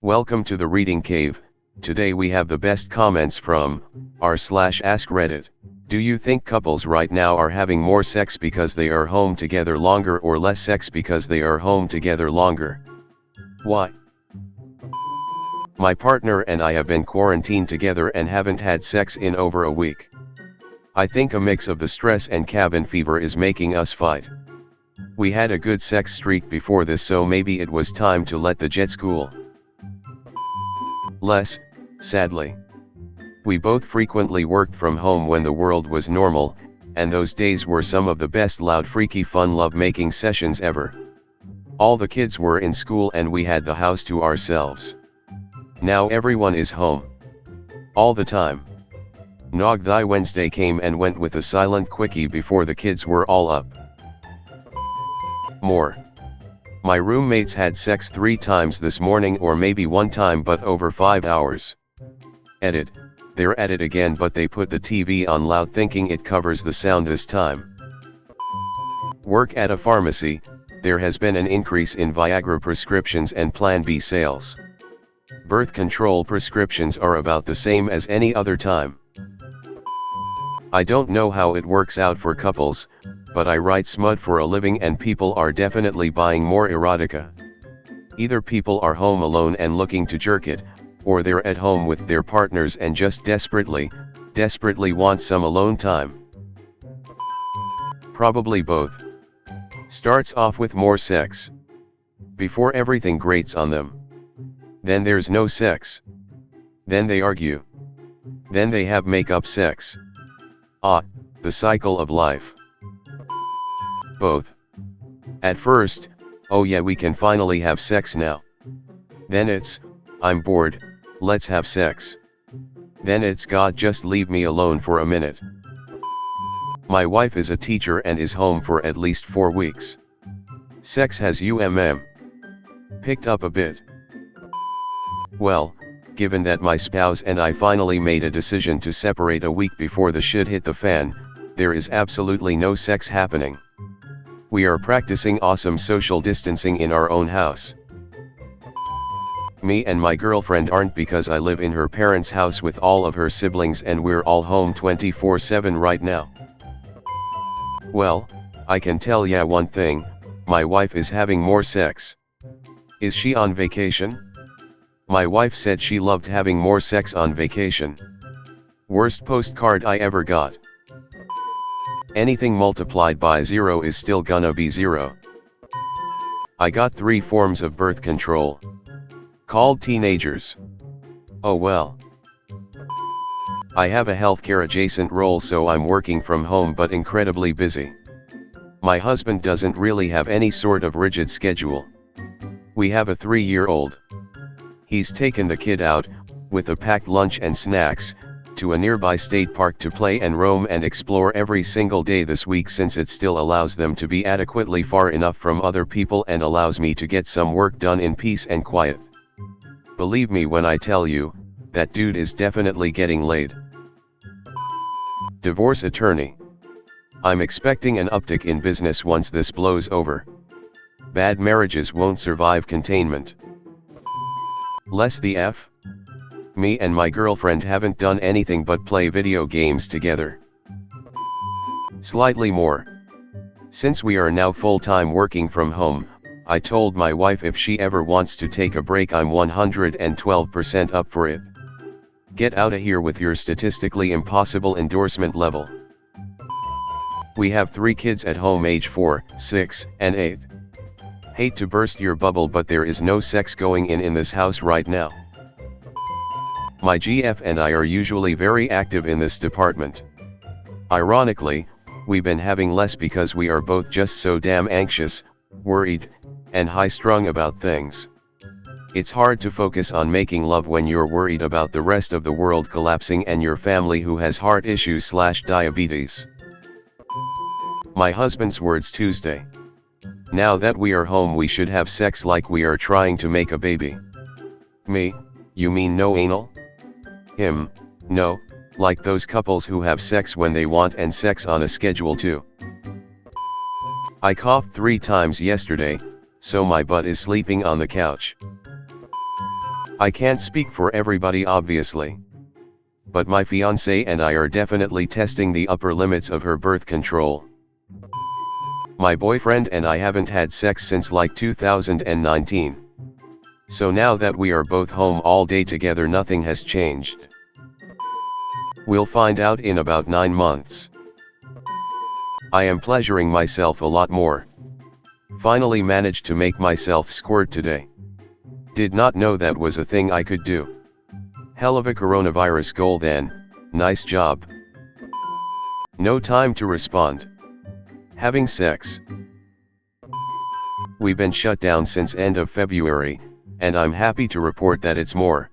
Welcome to the Reading Cave. Today we have the best comments from r/AskReddit. Do you think couples right now are having more sex because they are home together longer or less sex because they are home together longer? Why? My partner and I have been quarantined together and haven't had sex in over a week. I think a mix of the stress and cabin fever is making us fight. We had a good sex streak before this, so maybe it was time to let the jets cool. Less, sadly. We both frequently worked from home when the world was normal, and those days were some of the best loud freaky fun love-making sessions ever. All the kids were in school and we had the house to ourselves. Now everyone is home. All the time. Nog thy Wednesday came and went with a silent quickie before the kids were all up. More. My roommates had sex 3 times this morning, or maybe 1 time, but over 5 hours. Edit. They're at it again, but they put the TV on loud thinking it covers the sound this time. Work at a pharmacy. There has been an increase in Viagra prescriptions and Plan B sales. Birth control prescriptions are about the same as any other time. I don't know how it works out for couples, but I write smut for a living and people are definitely buying more erotica. Either people are home alone and looking to jerk it, or they're at home with their partners and just desperately want some alone time. Probably both. Starts off with more sex. Before everything grates on them. Then there's no sex. Then they argue. Then they have make-up sex. The cycle of life. Both. At first, oh yeah, we can finally have sex now. Then it's, I'm bored, let's have sex. Then it's, God, just leave me alone for a minute. My wife is a teacher and is home for at least 4 weeks. Sex has picked up a bit. Well, given that my spouse and I finally made a decision to separate a week before the shit hit the fan, there is absolutely no sex happening. We are practicing awesome social distancing in our own house. Me and my girlfriend aren't, because I live in her parents' house with all of her siblings and we're all home 24/7 right now. Well, I can tell ya one thing, my wife is having more sex. Is she on vacation? My wife said she loved having more sex on vacation. Worst postcard I ever got. Anything multiplied by 0 is still gonna be 0. I got 3 forms of birth control. Called teenagers. Oh well. I have a healthcare adjacent role, so I'm working from home but incredibly busy. My husband doesn't really have any sort of rigid schedule. We have a 3-year-old. He's taken the kid out, with a packed lunch and snacks, to a nearby state park to play and roam and explore every single day this week, since it still allows them to be adequately far enough from other people and allows me to get some work done in peace and quiet. Believe me when I tell you, that dude is definitely getting laid. Divorce attorney. I'm expecting an uptick in business once this blows over. Bad marriages won't survive containment. Less the F. Me and my girlfriend haven't done anything but play video games together. Slightly more. Since we are now full-time working from home, I told my wife if she ever wants to take a break, I'm 112% up for it. Get outta here with your statistically impossible endorsement level. We have 3 kids at home, age 4, 6, and 8. Hate to burst your bubble, but there is no sex going in this house right now. My GF and I are usually very active in this department. Ironically, we've been having less because we are both just so damn anxious, worried, and high-strung about things. It's hard to focus on making love when you're worried about the rest of the world collapsing and your family who has heart issues/diabetes. My husband's words Tuesday. Now that we are home, we should have sex like we are trying to make a baby. Me, you mean no anal? Him, no, like those couples who have sex when they want and sex on a schedule too. I coughed 3 times yesterday, so my butt is sleeping on the couch. I can't speak for everybody obviously. But my fiancé and I are definitely testing the upper limits of her birth control. My boyfriend and I haven't had sex since like 2019. So now that we are both home all day together, nothing has changed. We'll find out in about 9 months. I am pleasuring myself a lot more. Finally managed to make myself squirt today. Did not know that was a thing I could do. Hell of a coronavirus goal then, nice job. No time to respond. Having sex. We've been shut down since end of February, and I'm happy to report that it's more.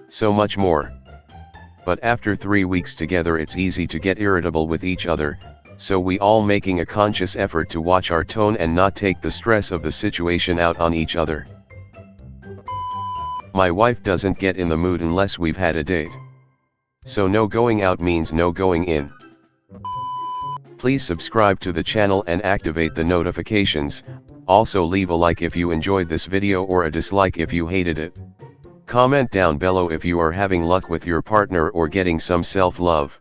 So much more. But after 3 weeks together it's easy to get irritable with each other, so we all making a conscious effort to watch our tone and not take the stress of the situation out on each other. My wife doesn't get in the mood unless we've had a date. So no going out means no going in. Please subscribe to the channel and activate the notifications, also leave a like if you enjoyed this video or a dislike if you hated it. Comment down below if you are having luck with your partner or getting some self-love.